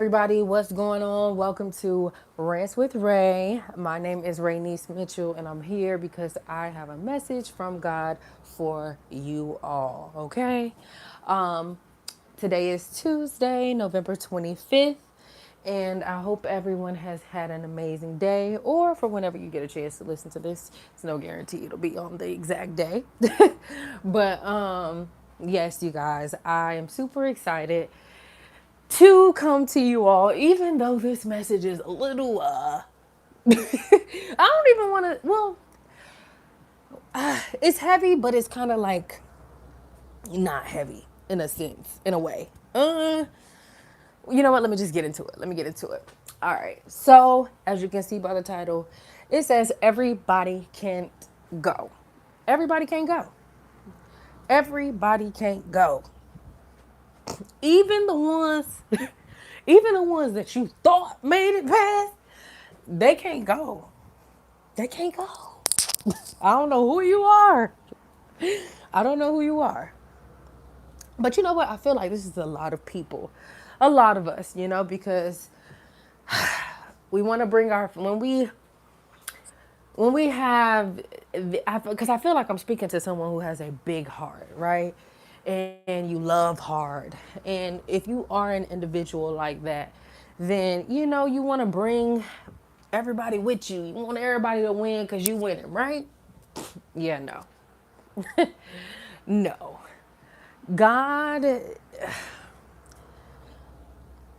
everybody, what's going on? Welcome to Rants with Ray. My name is Raynice Mitchell, and I'm here because I have a message from God for you all. Okay, um, today is Tuesday, November 25th, and I hope everyone has had an amazing day. Or for whenever you get a chance to listen to this, it's no guarantee it'll be on the exact day, but yes, you guys, I am super excited to come to you all, even though this message is a little, I don't even want to, well, it's heavy, but it's kind of like not heavy in a sense, in a way. You know what? Let me just get into it. Let me get into it. All right. So, as you can see by the title, it says everybody can't go. Everybody can't go. Everybody can't go. Even the ones, even the ones that you thought made it past, they can't go. They can't go. I don't know who you are. I don't know who you are. But you know what? I feel like this is a lot of people, a lot of us, because we want to bring our, when we have, because I feel like I'm speaking to someone who has a big heart, right? And you love hard. And if you are an individual like that, then, you want to bring everybody with you. You want everybody to win because you winning, right? Yeah, no. No. God,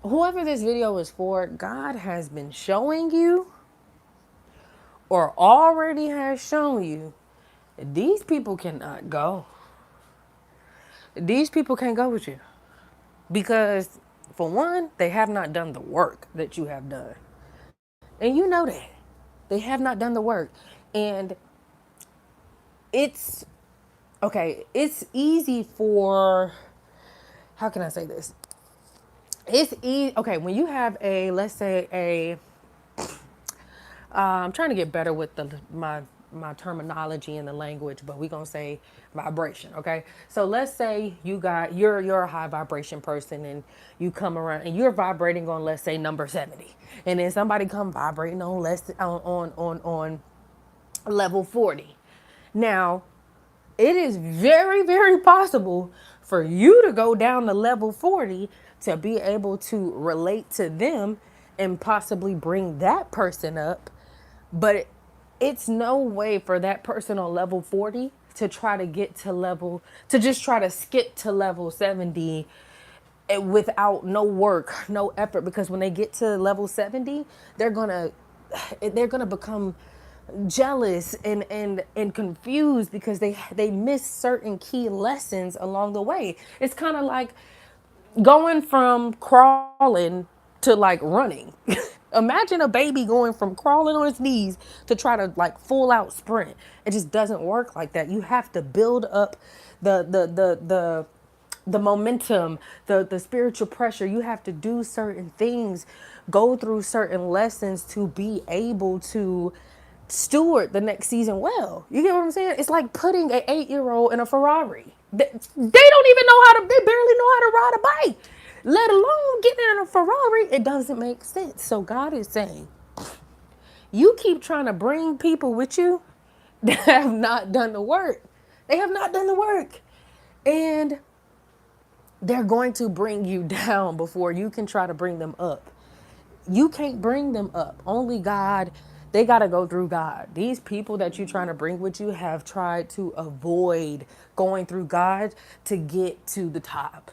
whoever this video is for, God has been showing you or already has shown you these people cannot go. These people can't go with you because, for one, they have not done the work that you have done. And you know that. They have not done the work. And it's, okay, it's easy for, how can I say this? It's easy. Okay, when you have a, let's say I'm trying to get better with my terminology and the language, but we're gonna say vibration. Okay, so let's say you're a high vibration person and you come around and you're vibrating on, let's say, number 70, and then somebody come vibrating on less on level 40. Now, it is very, very possible for you to go down to level 40 to be able to relate to them and possibly bring that person up. But it's no way for that person on level 40 to try to get to level, to just try to skip to level 70 without no work, no effort. Because when they get to level 70, they're gonna become jealous and confused because they miss certain key lessons along the way. It's kind of like going from crawling to like running. Imagine a baby going from crawling on its knees to try to like full out sprint. It just doesn't work like that. You have to build up the momentum, the spiritual pressure. You have to do certain things, go through certain lessons to be able to steward the next season well. You get what I'm saying? It's like putting an 8-year-old in a Ferrari. They don't even know how to, they barely know how to ride a bike, let alone getting in a Ferrari. It doesn't make sense. So God is saying, you keep trying to bring people with you that have not done the work. They have not done the work. And they're going to bring you down before you can try to bring them up. You can't bring them up. Only God. They got to go through God. These people that you're trying to bring with you have tried to avoid going through God to get to the top.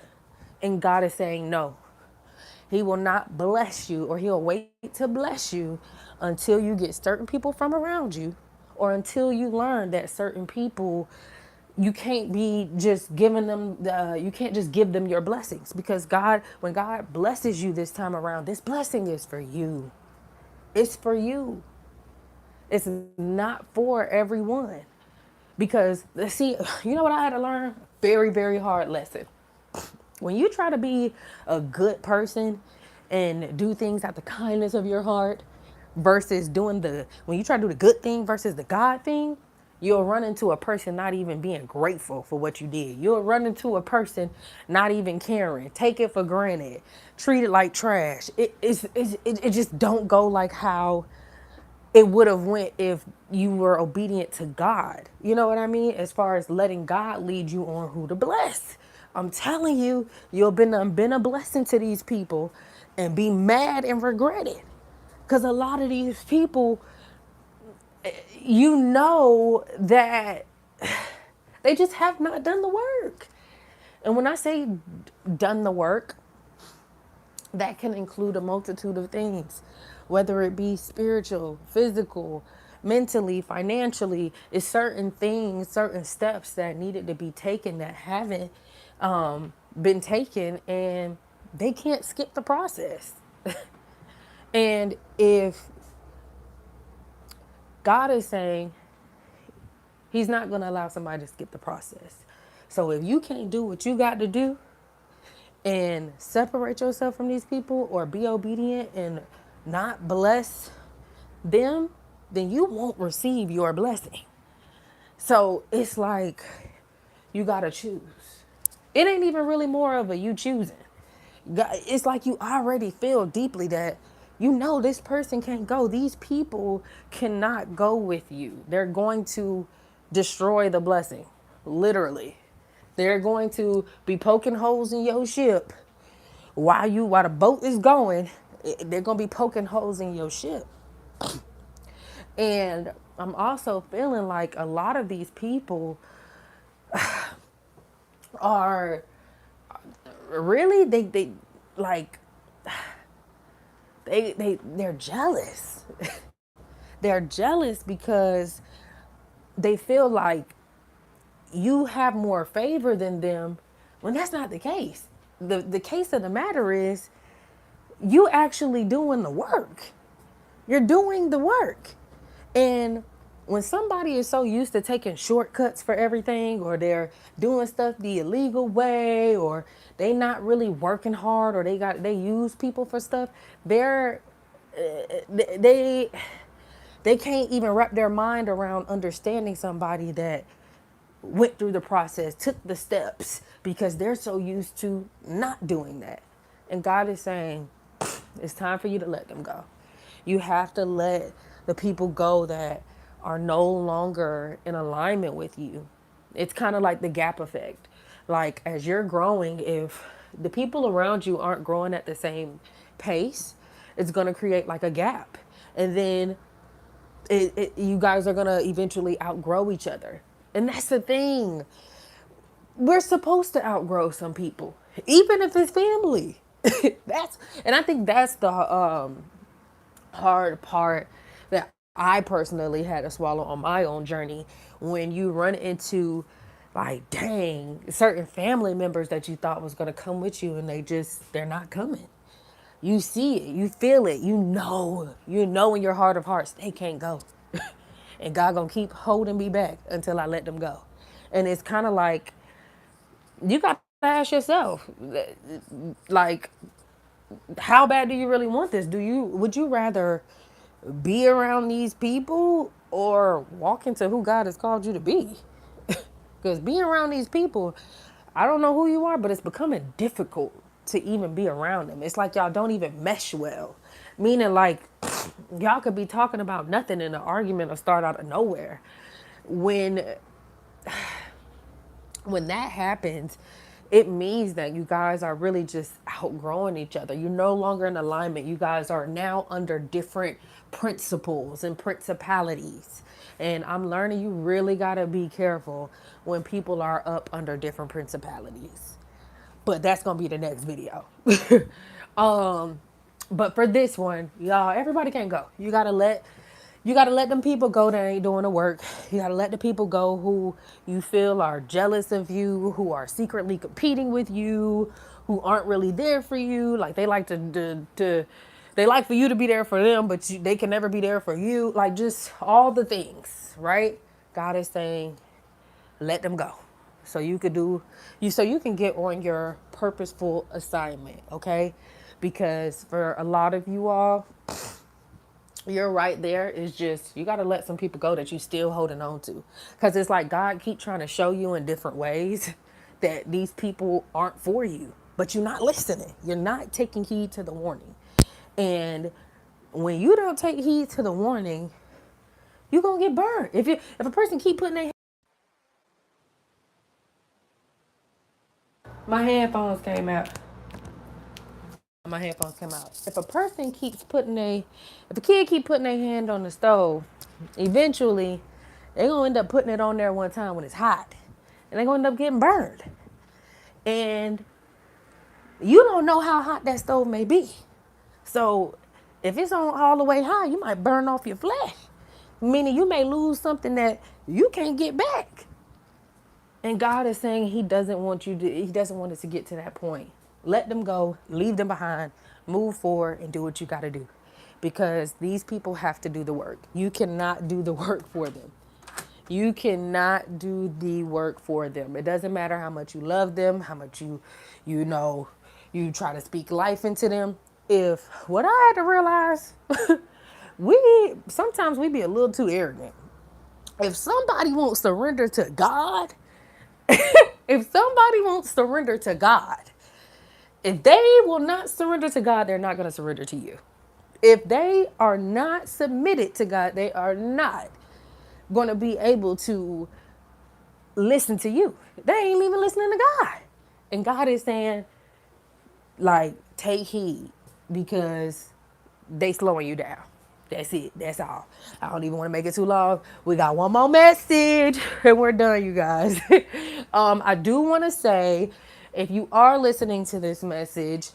And God is saying no. He will not bless you, or he'll wait to bless you until you get certain people from around you, or until you learn that certain people, you can't be just giving them you can't just give them your blessings, because God, when God blesses you this time around, this blessing is for you. It's for you. It's not for everyone. Because see, you know what I had to learn? Very, very hard lesson. When you try to be a good person and do things out the kindness of your heart versus when you try to do the good thing versus the God thing, You'll run into a person not even being grateful for what you did. You'll run into a person not even caring, take it for granted, treat it like trash. It just don't go like how it would have went if you were obedient to God. You know what I mean? As far as letting God lead you on who to bless. I'm telling you, you've been a blessing to these people and be mad and regret it. Because a lot of these people, you know that they just have not done the work. And when I say done the work, that can include a multitude of things, whether it be spiritual, physical, mentally, financially. It's certain things, certain steps that needed to be taken that haven't been taken, and they can't skip the process. And if God is saying He's not going to allow somebody to skip the process. So if you can't do what you got to do and separate yourself from these people or be obedient and not bless them, then you won't receive your blessing. So it's like you got to choose. It ain't even really more of a you choosing. It's like you already feel deeply that you know this person can't go. These people cannot go with you. They're going to destroy the blessing, literally. They're going to be poking holes in your ship while the boat is going. They're going to be poking holes in your ship. And I'm also feeling like a lot of these people are really they like they're jealous. They're jealous because they feel like you have more favor than them when that's not the case. The case of the matter is you actually doing the work. You're doing the work. And when somebody is so used to taking shortcuts for everything, or they're doing stuff the illegal way, or they not really working hard, or they use people for stuff, they they can't even wrap their mind around understanding somebody that went through the process, took the steps, because they're so used to not doing that. And God is saying, it's time for you to let them go. You have to let the people go that are no longer in alignment with you. It's kind of like the gap effect. Like, as you're growing, if the people around you aren't growing at the same pace, it's going to create like a gap. And then you guys are going to eventually outgrow each other. And that's the thing. We're supposed to outgrow some people, even if it's family. And I think that's the hard part that I personally had to swallow on my own journey, when you run into, like, dang, certain family members that you thought was going to come with you, and they're not coming. You see it, you feel it, you know in your heart of hearts they can't go. And God gonna keep holding me back until I let them go. And it's kind of like, you got to ask yourself, like, how bad do you really want this? Would you rather be around these people or walk into who God has called you to be? Because being around these people, I don't know who you are, but it's becoming difficult to even be around them. It's like y'all don't even mesh well. Meaning, like, y'all could be talking about nothing and an argument will start out of nowhere. When that happens, it means that you guys are really just outgrowing each other. You're no longer in alignment. You guys are now under different principles and principalities. And I'm learning you really got to be careful when people are up under different principalities. But that's going to be the next video. But for this one, y'all, everybody can't go. You gotta let them people go that ain't doing the work. You gotta let the people go who you feel are jealous of you, who are secretly competing with you, who aren't really there for you. Like, they like they like for you to be there for them, but they can never be there for you. Like, just all the things, right? God is saying, let them go, so you can get on your purposeful assignment, okay? Because for a lot of you all, you're right there. It's just you got to let some people go that you still holding on to, because it's like God keep trying to show you in different ways that these people aren't for you, but you're not listening. You're not taking heed to the warning. And when you don't take heed to the warning, you're gonna get burned. If a person keep putting their my headphones came out. My headphones came out. If a kid keep putting their hand on the stove, eventually they're gonna end up putting it on there one time when it's hot, and they're gonna end up getting burned. And you don't know how hot that stove may be. So if it's on all the way high, you might burn off your flesh, meaning you may lose something that you can't get back. And God is saying He doesn't want us to get to that point. Let them go, leave them behind, move forward, and do what you got to do. Because these people have to do the work. You cannot do the work for them. You cannot do the work for them. It doesn't matter how much you love them, how much you know, you try to speak life into them. If what I had to realize, sometimes we be a little too arrogant. If somebody won't surrender to God, if somebody won't surrender to God, if they will not surrender to God, they're not going to surrender to you. If they are not submitted to God, they are not going to be able to listen to you. They ain't even listening to God. And God is saying, like, take heed, because they slowing you down. That's it. That's all. I don't even want to make it too long. We got one more message and we're done, you guys. I do want to say, if you are listening to this message,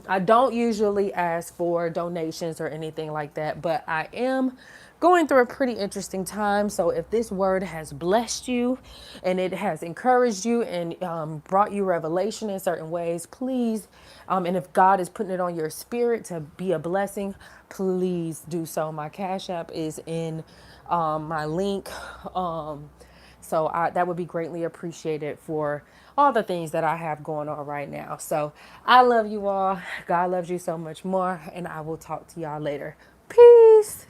I don't usually ask for donations or anything like that, but I am going through a pretty interesting time. So if this word has blessed you and it has encouraged you and brought you revelation in certain ways, please, and if God is putting it on your spirit to be a blessing, please do so. My Cash App is in my link. That would be greatly appreciated for all the things that I have going on right now. So I love you all. God loves you so much more. And I will talk to y'all later. Peace.